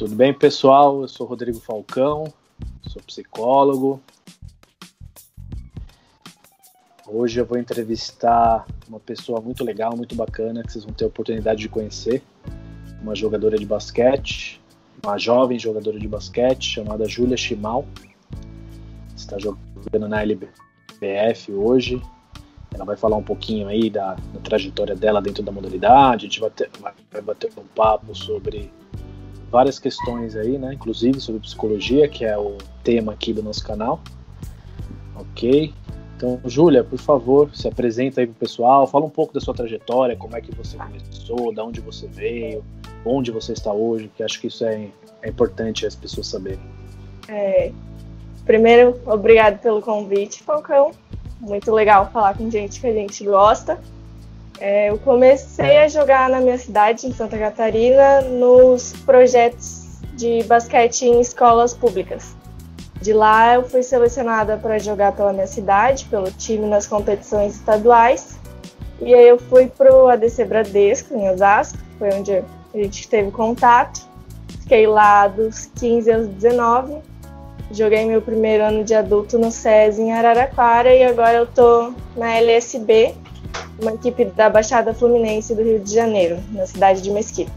Tudo bem, pessoal? Eu sou Rodrigo Falcão, sou psicólogo. Hoje eu vou entrevistar uma pessoa muito legal, muito bacana, que vocês vão ter a oportunidade de conhecer. Uma jogadora de basquete, uma jovem jogadora de basquete chamada Júlia Chimal. Está jogando na LBF hoje. Ela vai falar um pouquinho aí da trajetória dela dentro da modalidade. A gente vai bater um papo sobre várias questões aí, né? Inclusive sobre psicologia, que é o tema aqui do nosso canal. Ok? Então, Júlia, por favor, se apresenta aí pro pessoal, fala um pouco da sua trajetória, como é que você começou, de onde você veio, onde você está hoje, que acho que isso é importante as pessoas saberem. Primeiro, obrigado pelo convite, Falcão. Muito legal falar com gente que a gente gosta. Eu comecei a jogar na minha cidade, em Santa Catarina, nos projetos de basquete em escolas públicas. De lá eu fui selecionada para jogar pela minha cidade, pelo time nas competições estaduais. E aí eu fui para o ADC Bradesco, em Osasco, foi onde a gente teve contato. Fiquei lá dos 15 aos 19. Joguei meu primeiro ano de adulto no SESI em Araraquara e agora eu tô na LSB, uma equipe da Baixada Fluminense do Rio de Janeiro, na cidade de Mesquita.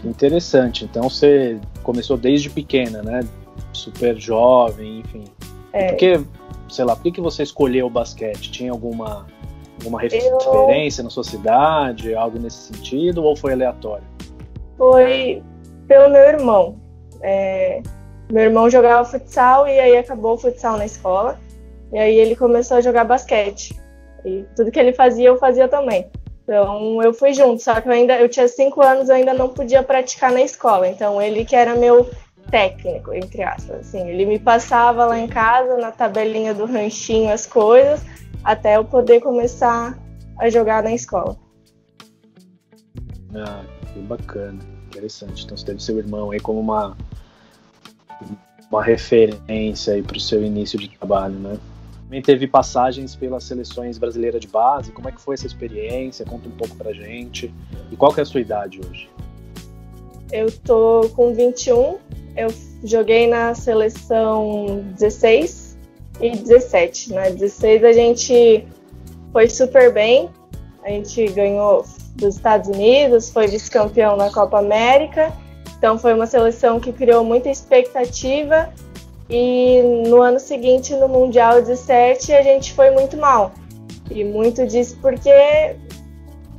Interessante, então você começou desde pequena, né? Super jovem, enfim. Por que você escolheu o basquete? Tinha alguma referência na sua cidade, algo nesse sentido, ou foi aleatório? Foi pelo meu irmão. Meu irmão jogava futsal e aí acabou o futsal na escola. E aí ele começou a jogar basquete. E tudo que ele fazia, eu fazia também. Então eu fui junto, só que eu tinha 5 anos e ainda não podia praticar na escola. Então ele que era meu técnico, entre aspas. Assim, ele me passava lá em casa, na tabelinha do ranchinho, as coisas, até eu poder começar a jogar na escola. Ah, que bacana, interessante. Então você teve seu irmão aí como uma referência aí para o seu início de trabalho, né? Também teve passagens pelas seleções brasileiras de base. Como é que foi essa experiência? Conta um pouco pra gente. E qual que é a sua idade hoje? Eu tô com 21. Eu joguei na seleção 16 e 17. Na 16 a gente foi super bem. A gente ganhou dos Estados Unidos, foi vice-campeão na Copa América. Então foi uma seleção que criou muita expectativa. E no ano seguinte, no Mundial 17, a gente foi muito mal. E muito disso porque,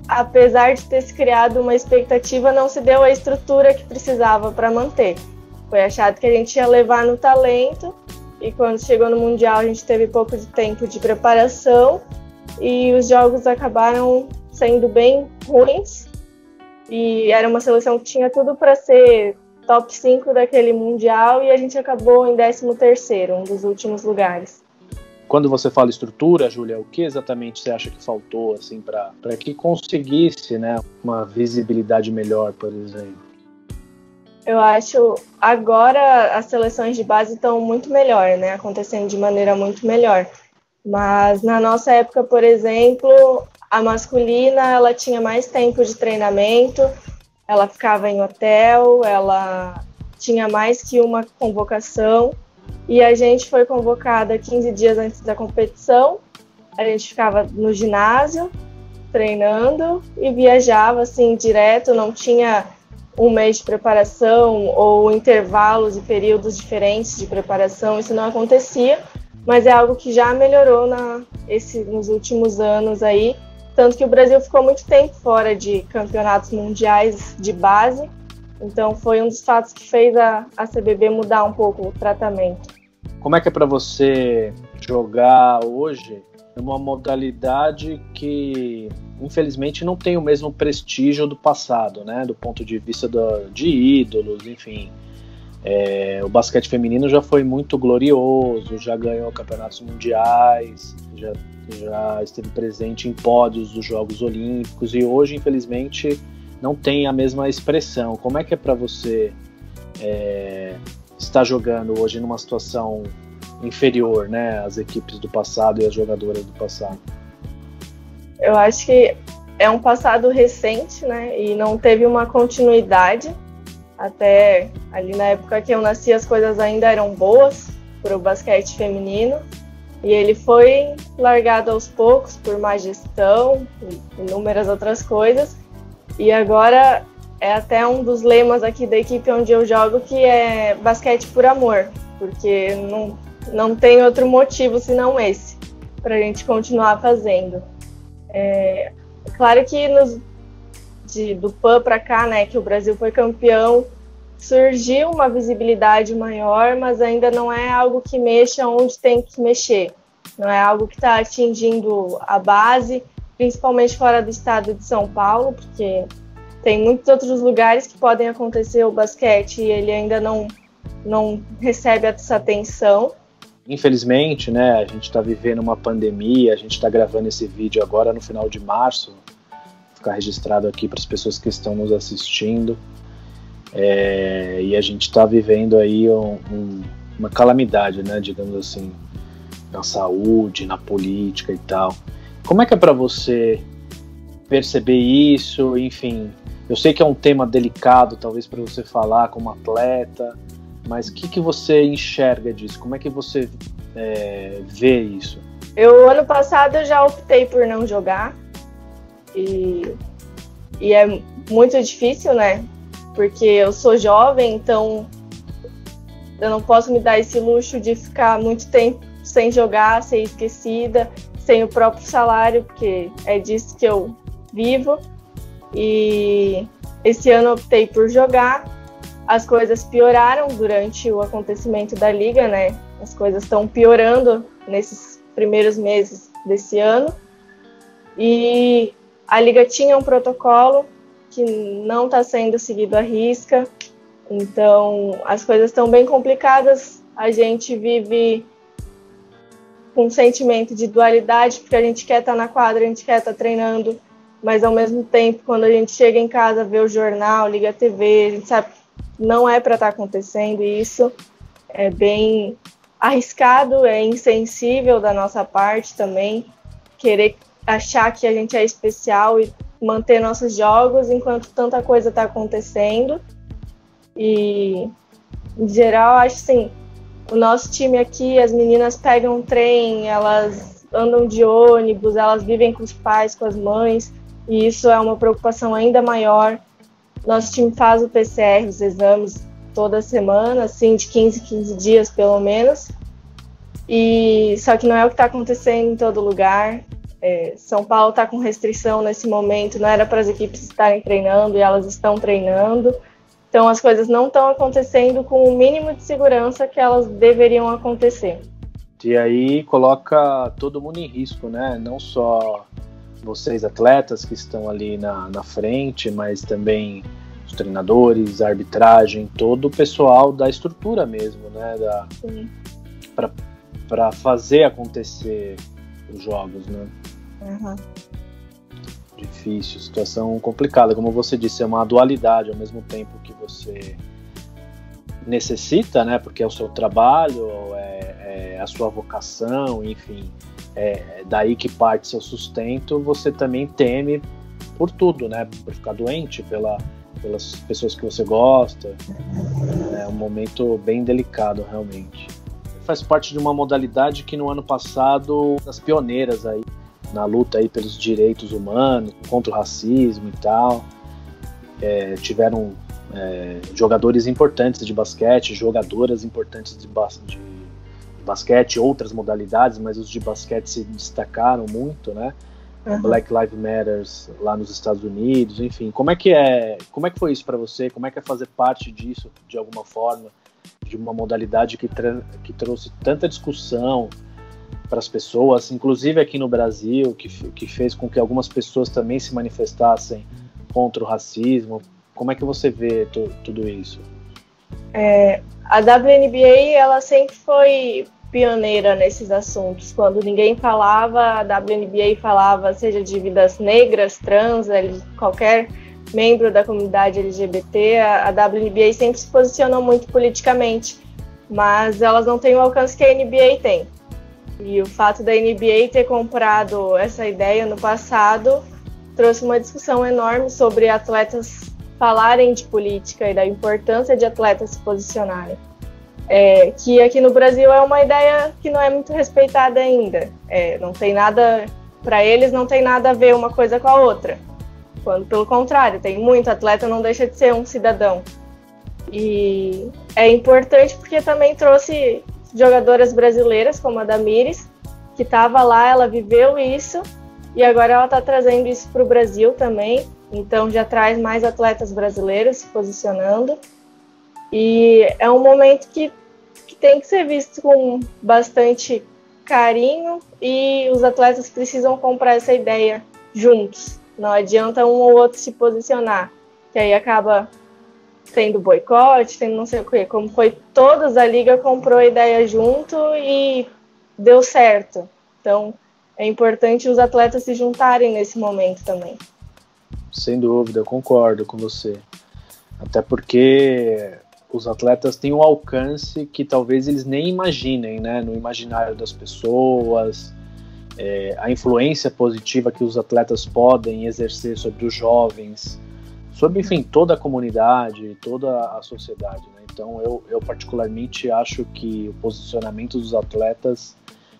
apesar de ter se criado uma expectativa, não se deu a estrutura que precisava para manter. Foi achado que a gente ia levar no talento, e quando chegou no Mundial a gente teve pouco de tempo de preparação, e os jogos acabaram sendo bem ruins. E era uma seleção que tinha tudo para ser top 5 daquele Mundial e a gente acabou em 13º, um dos últimos lugares. Quando você fala estrutura, Júlia, o que exatamente você acha que faltou assim, para que conseguisse, né, uma visibilidade melhor, por exemplo? Eu acho agora as seleções de base estão muito melhor, né, acontecendo de maneira muito melhor. Mas na nossa época, por exemplo, a masculina ela tinha mais tempo de treinamento. Ela ficava em hotel, ela tinha mais que uma convocação e a gente foi convocada 15 dias antes da competição. A gente ficava no ginásio, treinando e viajava assim direto, não tinha um mês de preparação ou intervalos e períodos diferentes de preparação, isso não acontecia, mas é algo que já melhorou nos últimos anos aí. Tanto que o Brasil ficou muito tempo fora de campeonatos mundiais de base, então foi um dos fatos que fez a CBB mudar um pouco o tratamento. Como é que é para você jogar hoje numa modalidade que, infelizmente, não tem o mesmo prestígio do passado, né? Do ponto de vista de ídolos, enfim. O basquete feminino já foi muito glorioso, já ganhou campeonatos mundiais, já esteve presente em pódios dos Jogos Olímpicos e hoje, infelizmente, não tem a mesma expressão. Como é que é para você estar jogando hoje numa situação inferior, né, às equipes do passado e às jogadoras do passado? Eu acho que é um passado recente, né? E não teve uma continuidade. Até ali na época que eu nasci, as coisas ainda eram boas para o basquete feminino. E ele foi largado aos poucos por má gestão e inúmeras outras coisas. E agora é até um dos lemas aqui da equipe onde eu jogo, que é basquete por amor, porque não tem outro motivo senão esse, para a gente continuar fazendo. Claro que do PAN para cá, né, que o Brasil foi campeão, surgiu uma visibilidade maior, mas ainda não é algo que mexa onde tem que mexer. Não é algo que está atingindo a base, principalmente fora do estado de São Paulo, porque tem muitos outros lugares que podem acontecer o basquete e ele ainda não recebe essa atenção. Infelizmente, né, a gente está vivendo uma pandemia, a gente está gravando esse vídeo agora no final de março, vou ficar registrado aqui para as pessoas que estão nos assistindo, e a gente está vivendo aí uma calamidade, né, digamos assim, na saúde, na política e tal. Como é que é para você perceber isso? Enfim, eu sei que é um tema delicado, talvez, para você falar como atleta, mas o que você enxerga disso? Como é que você vê isso? Ano passado, eu já optei por não jogar. E é muito difícil, né? Porque eu sou jovem, então eu não posso me dar esse luxo de ficar muito tempo sem jogar, ser esquecida, sem o próprio salário, porque é disso que eu vivo. E esse ano eu optei por jogar. As coisas pioraram durante o acontecimento da liga, né? As coisas estão piorando nesses primeiros meses desse ano. E a liga tinha um protocolo que não está sendo seguido à risca. Então, as coisas estão bem complicadas. A gente vive com um sentimento de dualidade, porque a gente quer estar na quadra, a gente quer estar treinando, mas ao mesmo tempo, quando a gente chega em casa, vê o jornal, liga a TV, a gente sabe que não é para estar acontecendo, e isso é bem arriscado, é insensível da nossa parte também, querer achar que a gente é especial e manter nossos jogos enquanto tanta coisa está acontecendo. E, em geral, acho assim, o nosso time aqui, as meninas pegam um trem, elas andam de ônibus, elas vivem com os pais, com as mães, e isso é uma preocupação ainda maior. Nosso time faz o PCR, os exames, toda semana, assim, de 15 dias pelo menos. Só que não é o que está acontecendo em todo lugar. São Paulo está com restrição nesse momento, não era para as equipes estarem treinando e elas estão treinando. Então as coisas não estão acontecendo com o mínimo de segurança que elas deveriam acontecer. E aí coloca todo mundo em risco, né? Não só vocês atletas que estão ali na frente, mas também os treinadores, a arbitragem, todo o pessoal da estrutura mesmo, né? Para fazer acontecer os jogos, né? Uhum. Difícil, situação complicada. Como você disse, é uma dualidade ao mesmo tempo que você necessita, né? Porque é o seu trabalho, é a sua vocação, enfim, é daí que parte seu sustento. Você também teme por tudo, né? Por ficar doente, pelas pessoas que você gosta. É um momento bem delicado, realmente. Faz parte de uma modalidade que no ano passado, das pioneiras aí, na luta aí pelos direitos humanos, contra o racismo e tal. Tiveram jogadores importantes de basquete, jogadoras importantes de basquete, outras modalidades, mas os de basquete se destacaram muito, né? Uhum. Black Lives Matter lá nos Estados Unidos, enfim. Como é que foi isso para você? Como é que é fazer parte disso, de alguma forma, de uma modalidade que trouxe tanta discussão para as pessoas, inclusive aqui no Brasil, que fez com que algumas pessoas também se manifestassem contra o racismo? Como é que você vê tudo isso? A WNBA, ela sempre foi pioneira nesses assuntos. Quando ninguém falava, a WNBA falava, seja de vidas negras, trans, qualquer membro da comunidade LGBT, a WNBA sempre se posicionou muito politicamente, mas elas não têm o alcance que a NBA tem. E o fato da NBA ter comprado essa ideia no passado trouxe uma discussão enorme sobre atletas falarem de política e da importância de atletas se posicionarem. Que aqui no Brasil é uma ideia que não é muito respeitada ainda. Não tem nada, para eles não tem nada a ver uma coisa com a outra. Quando, pelo contrário, tem muito atleta, não deixa de ser um cidadão. E é importante porque também trouxe jogadoras brasileiras, como a Damires, que estava lá, ela viveu isso, e agora ela está trazendo isso para o Brasil também. Então já traz mais atletas brasileiros se posicionando. E é um momento que tem que ser visto com bastante carinho, e os atletas precisam comprar essa ideia juntos. Não adianta um ou outro se posicionar, que aí acaba tendo boicote, tendo não sei o quê. Como foi, todos a liga comprou a ideia junto e deu certo. Então é importante os atletas se juntarem nesse momento também. Sem dúvida, eu concordo com você. Até porque os atletas têm um alcance que talvez eles nem imaginem, né? No imaginário das pessoas, a influência positiva que os atletas podem exercer sobre os jovens, sobre, enfim, toda a comunidade, toda a sociedade, né? Então eu particularmente acho que o posicionamento dos atletas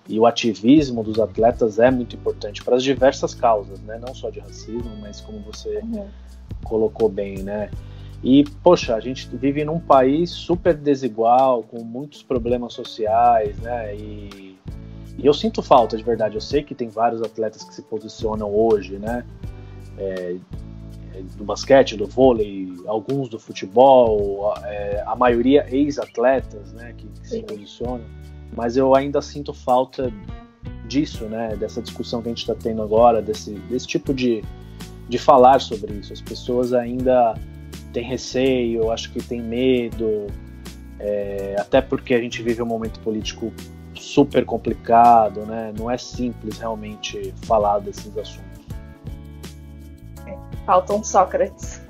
e o ativismo dos atletas é muito importante para as diversas causas, né? Não só de racismo, mas como você colocou bem, né? E, poxa, a gente vive num país super desigual, com muitos problemas sociais, né? E eu sinto falta, de verdade. Eu sei que tem vários atletas que se posicionam hoje, né? Do basquete, do vôlei, alguns do futebol, a maioria ex-atletas, né? Que se posicionam. Mas eu ainda sinto falta disso, né? Dessa discussão que a gente está tendo agora, desse tipo de falar sobre isso. As pessoas ainda têm receio, acho que têm medo, até porque a gente vive um momento político super complicado, né? Não é simples realmente falar desses assuntos. Faltam Sócrates.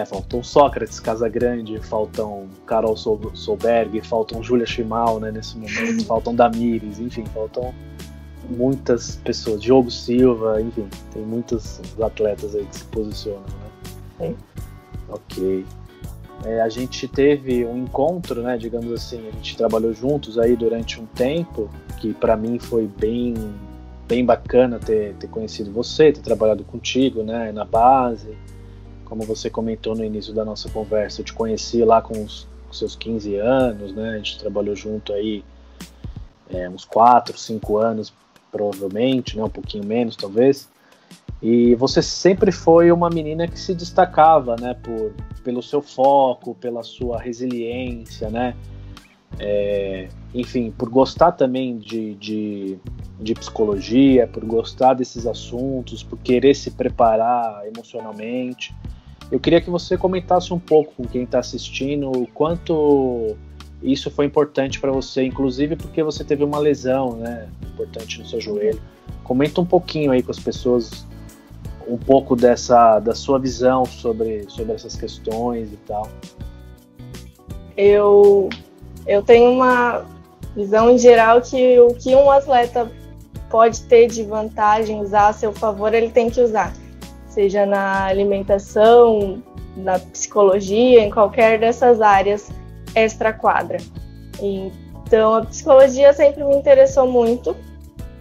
Faltam Sócrates, Casagrande, faltam Carol Solberg, faltam Júlia Chimal, né, nesse momento, faltam Damires, enfim, faltam muitas pessoas, Diogo Silva, enfim, tem muitos atletas aí que se posicionam, né? Ok. A gente teve um encontro, né, digamos assim, a gente trabalhou juntos aí durante um tempo, que para mim foi bem bacana ter conhecido você, ter trabalhado contigo, né, na base. Como você comentou no início da nossa conversa, eu te conheci lá com os seus 15 anos, né? A gente trabalhou junto aí uns 4, 5 anos, provavelmente, né? Um pouquinho menos, talvez. E você sempre foi uma menina que se destacava, né? Pelo seu foco, pela sua resiliência, né? Enfim, por gostar também de psicologia, por gostar desses assuntos, por querer se preparar emocionalmente. Eu queria que você comentasse um pouco com quem está assistindo o quanto isso foi importante para você, inclusive porque você teve uma lesão, né, importante no seu joelho. Comenta um pouquinho aí com as pessoas um pouco da sua visão sobre essas questões e tal. Eu tenho uma visão em geral que o que um atleta pode ter de vantagem, usar a seu favor, ele tem que usar. Seja na alimentação, na psicologia, em qualquer dessas áreas extra-quadra. Então, a psicologia sempre me interessou muito,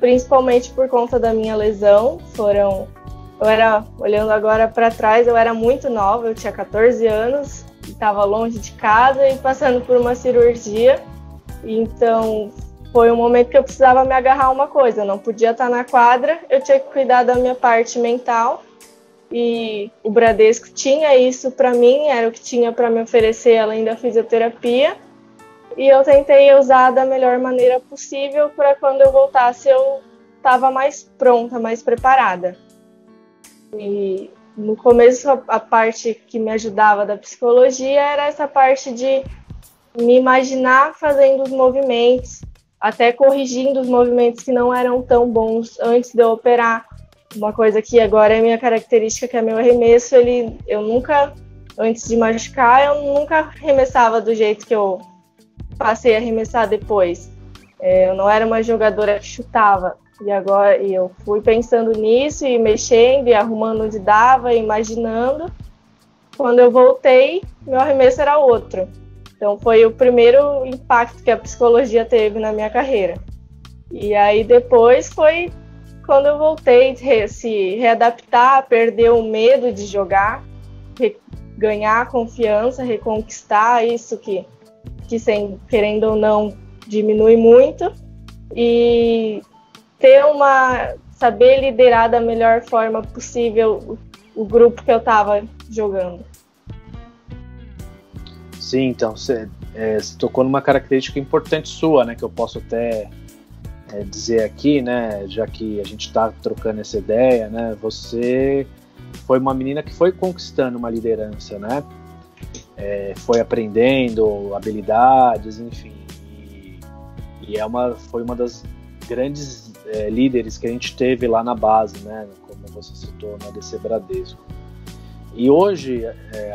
principalmente por conta da minha lesão. Olhando agora para trás, eu era muito nova, eu tinha 14 anos, estava longe de casa e passando por uma cirurgia. Então, foi um momento que eu precisava me agarrar a uma coisa, eu não podia estar na quadra, eu tinha que cuidar da minha parte mental. E o Bradesco tinha isso para mim, era o que tinha para me oferecer além da fisioterapia, e eu tentei usar da melhor maneira possível para quando eu voltasse eu estava mais pronta, mais preparada. E no começo a parte que me ajudava da psicologia era essa parte de me imaginar fazendo os movimentos, até corrigindo os movimentos que não eram tão bons antes de eu operar. Uma coisa que agora é minha característica, que é meu arremesso, eu nunca, antes de machucar, eu nunca arremessava do jeito que eu passei a arremessar depois. Eu não era uma jogadora que chutava. E eu fui pensando nisso e mexendo e arrumando onde dava, imaginando. Quando eu voltei, meu arremesso era outro. Então foi o primeiro impacto que a psicologia teve na minha carreira. E aí depois foi quando eu voltei se readaptar, perder o medo de jogar, ganhar confiança, reconquistar isso que sem, querendo ou não, diminui muito. E saber liderar da melhor forma possível o grupo que eu estava jogando. Sim, então você tocou numa característica importante sua, né, que eu posso até dizer aqui, né, já que a gente está trocando essa ideia, né, você foi uma menina que foi conquistando uma liderança, né, foi aprendendo habilidades, enfim, e foi uma das grandes líderes que a gente teve lá na base, né, como você citou, na DC Bradesco. E hoje,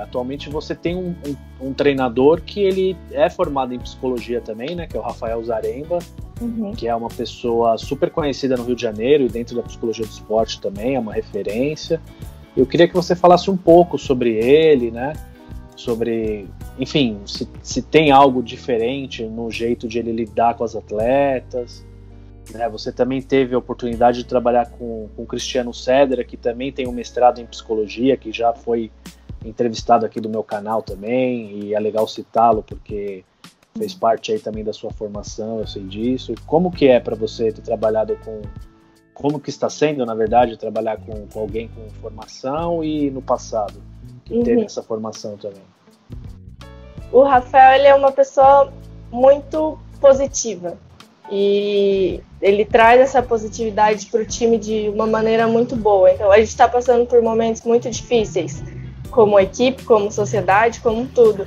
atualmente, você tem um treinador que ele é formado em psicologia também, né, que é o Rafael Zaremba, que é uma pessoa super conhecida no Rio de Janeiro e dentro da psicologia do esporte também, é uma referência. Eu queria que você falasse um pouco sobre ele, né, sobre, enfim, se tem algo diferente no jeito de ele lidar com as atletas. Você também teve a oportunidade de trabalhar com o Cristiano Cedra, que também tem um mestrado em psicologia, que já foi entrevistado aqui do meu canal também, e é legal citá-lo porque fez parte aí também da sua formação, eu sei disso. Como que é para você ter trabalhado como que está sendo, na verdade, trabalhar com alguém com formação e no passado, que teve essa formação também? O Rafael, ele é uma pessoa muito positiva. E ele traz essa positividade para o time de uma maneira muito boa. Então, a gente está passando por momentos muito difíceis, como equipe, como sociedade, como tudo.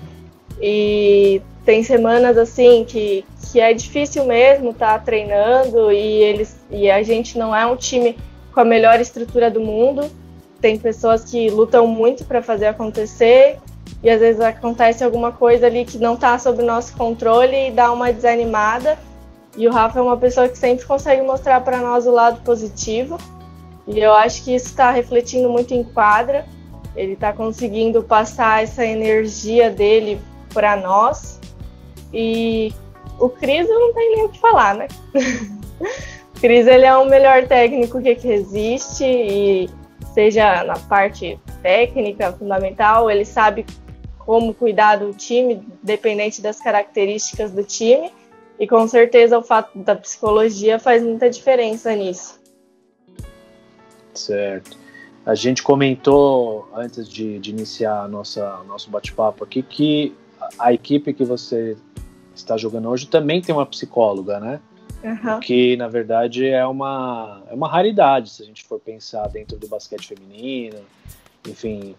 E tem semanas assim que é difícil mesmo estar treinando e a gente não é um time com a melhor estrutura do mundo. Tem pessoas que lutam muito para fazer acontecer e às vezes acontece alguma coisa ali que não está sob nosso controle e dá uma desanimada. E o Rafa é uma pessoa que sempre consegue mostrar para nós o lado positivo. E eu acho que isso está refletindo muito em quadra. Ele está conseguindo passar essa energia dele para nós. E o Cris, eu não tenho nem o que falar, né? O Cris, ele é o melhor técnico que existe. E seja na parte técnica, fundamental, ele sabe como cuidar do time, dependente das características do time. E com certeza o fato da psicologia faz muita diferença nisso. Certo. A gente comentou, antes de iniciar nosso bate-papo aqui, que a equipe que você está jogando hoje também tem uma psicóloga, né? Que, na verdade, é uma raridade, se a gente for pensar dentro do basquete feminino. Enfim,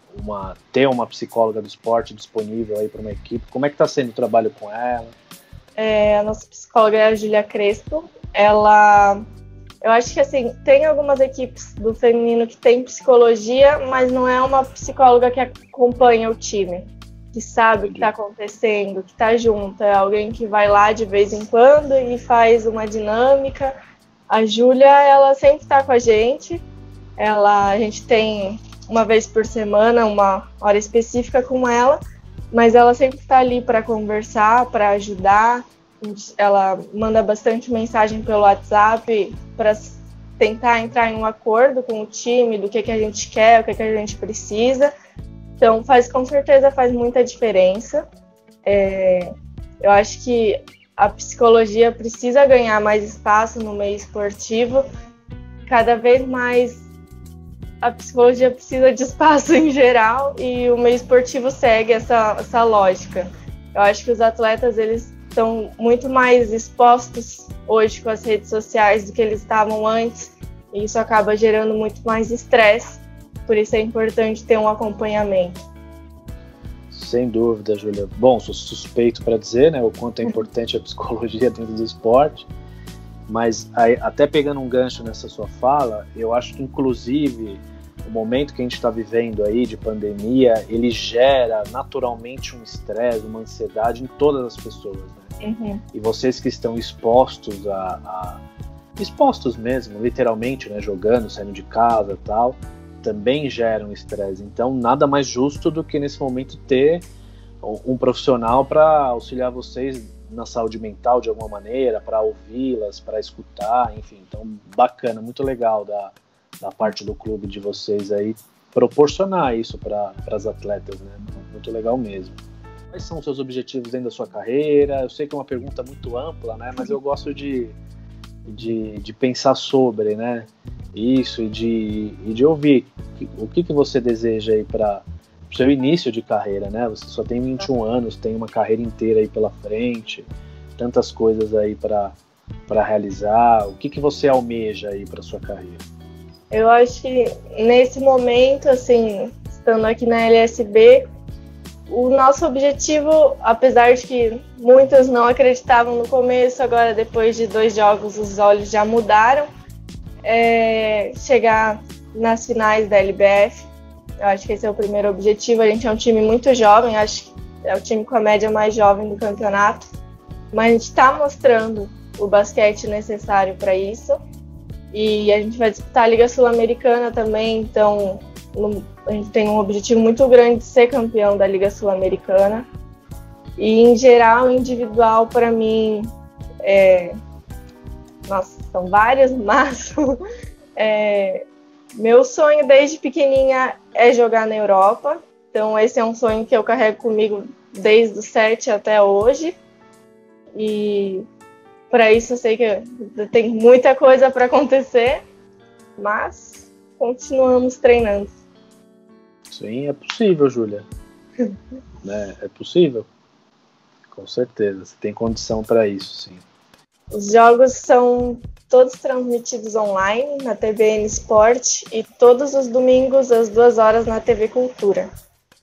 ter uma psicóloga do esporte disponível aí para uma equipe. Como é que está sendo o trabalho com ela? A nossa psicóloga é a Júlia Crespo. Eu acho que assim, tem algumas equipes do feminino que tem psicologia, mas não é uma psicóloga que acompanha o time, que sabe o que está acontecendo, que está junto. É alguém que vai lá de vez em quando e faz uma dinâmica. A Júlia, ela sempre está com a gente. A gente tem uma vez por semana uma hora específica com ela, mas ela sempre está ali para conversar, para ajudar. Ela manda bastante mensagem pelo WhatsApp para tentar entrar em um acordo com o time do que a gente quer, o que a gente precisa. Então, com certeza faz muita diferença. Eu acho que a psicologia precisa ganhar mais espaço no meio esportivo. Cada vez mais a psicologia precisa de espaço em geral e o meio esportivo segue essa lógica. Eu acho que os atletas, eles estão muito mais expostos hoje com as redes sociais do que eles estavam antes, e isso acaba gerando muito mais estresse, por isso é importante ter um acompanhamento. Sem dúvida, Júlia. Bom, sou suspeito para dizer, né, o quanto é importante a psicologia dentro do esporte, mas até pegando um gancho nessa sua fala, eu acho que inclusive o momento que a gente está vivendo aí de pandemia, ele gera naturalmente um estresse, uma ansiedade em todas as pessoas, né? E vocês que estão expostos expostos mesmo, literalmente, né, jogando, saindo de casa e tal, também geram estresse. Então, nada mais justo do que nesse momento ter um profissional para auxiliar vocês na saúde mental de alguma maneira, para ouvi-las, para escutar, enfim. Então, bacana, muito legal da parte do clube de vocês aí proporcionar isso para as atletas, né? Muito legal mesmo. Quais são os seus objetivos dentro da sua carreira? Eu sei que é uma pergunta muito ampla, né? Mas eu gosto de pensar sobre, né? Isso e de ouvir o que você deseja aí para o seu início de carreira, né? Você só tem 21 anos, tem uma carreira inteira aí pela frente, tantas coisas aí para realizar. O que você almeja aí para sua carreira? Eu acho que nesse momento, assim, estando aqui na LSB, o nosso objetivo, apesar de que muitos não acreditavam no começo, agora depois de 2 jogos os olhos já mudaram, é chegar nas finais da LBF. Eu acho que esse é o primeiro objetivo. A gente é um time muito jovem, acho que é o time com a média mais jovem do campeonato, mas a gente está mostrando o basquete necessário para isso. E a gente vai disputar a Liga Sul-Americana também, então a gente tem um objetivo muito grande de ser campeão da Liga Sul-Americana. E, em geral, individual, para mim, nossa, são vários, mas meu sonho desde pequenininha é jogar na Europa. Então, esse é um sonho que eu carrego comigo desde os 7 até hoje. E para isso eu sei que tem muita coisa para acontecer, mas continuamos treinando. Sim, é possível, Júlia. Né? É possível. Com certeza. Você tem condição para isso, sim. Os jogos são todos transmitidos online na TVN Sport e todos os domingos às 2 horas na TV Cultura.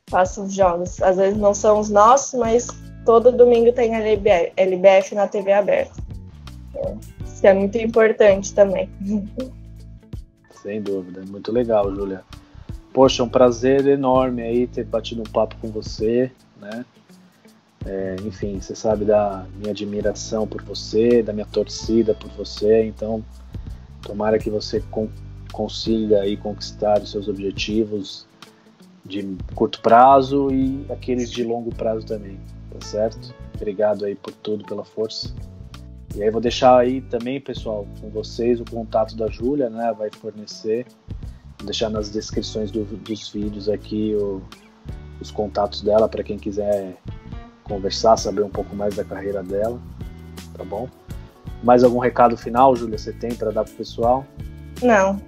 Faço os jogos. Às vezes não são os nossos, mas todo domingo tem a LBF na TV aberta. Isso é muito importante também. Sem dúvida. Muito legal, Júlia. Poxa, um prazer enorme aí ter batido um papo com você, né? Enfim, você sabe da minha admiração por você, da minha torcida por você, então tomara que você consiga aí conquistar os seus objetivos de curto prazo e aqueles de longo prazo também, tá certo? Obrigado aí por tudo, pela força. E aí vou deixar aí também, pessoal, com vocês o contato da Júlia, né? Vai fornecer, vou deixar nas descrições dos vídeos aqui os contatos dela para quem quiser conversar, saber um pouco mais da carreira dela, tá bom? Mais algum recado final, Júlia, você tem para dar pro pessoal? Não.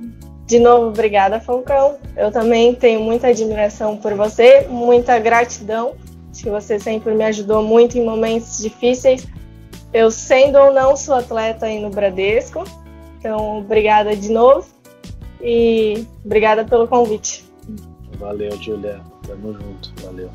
De novo, obrigada, Falcão. Eu também tenho muita admiração por você, muita gratidão. Acho que você sempre me ajudou muito em momentos difíceis. Eu, sendo ou não, sou atleta aí no Bradesco. Então, obrigada de novo e obrigada pelo convite. Valeu, Júlia. Tamo junto. Valeu.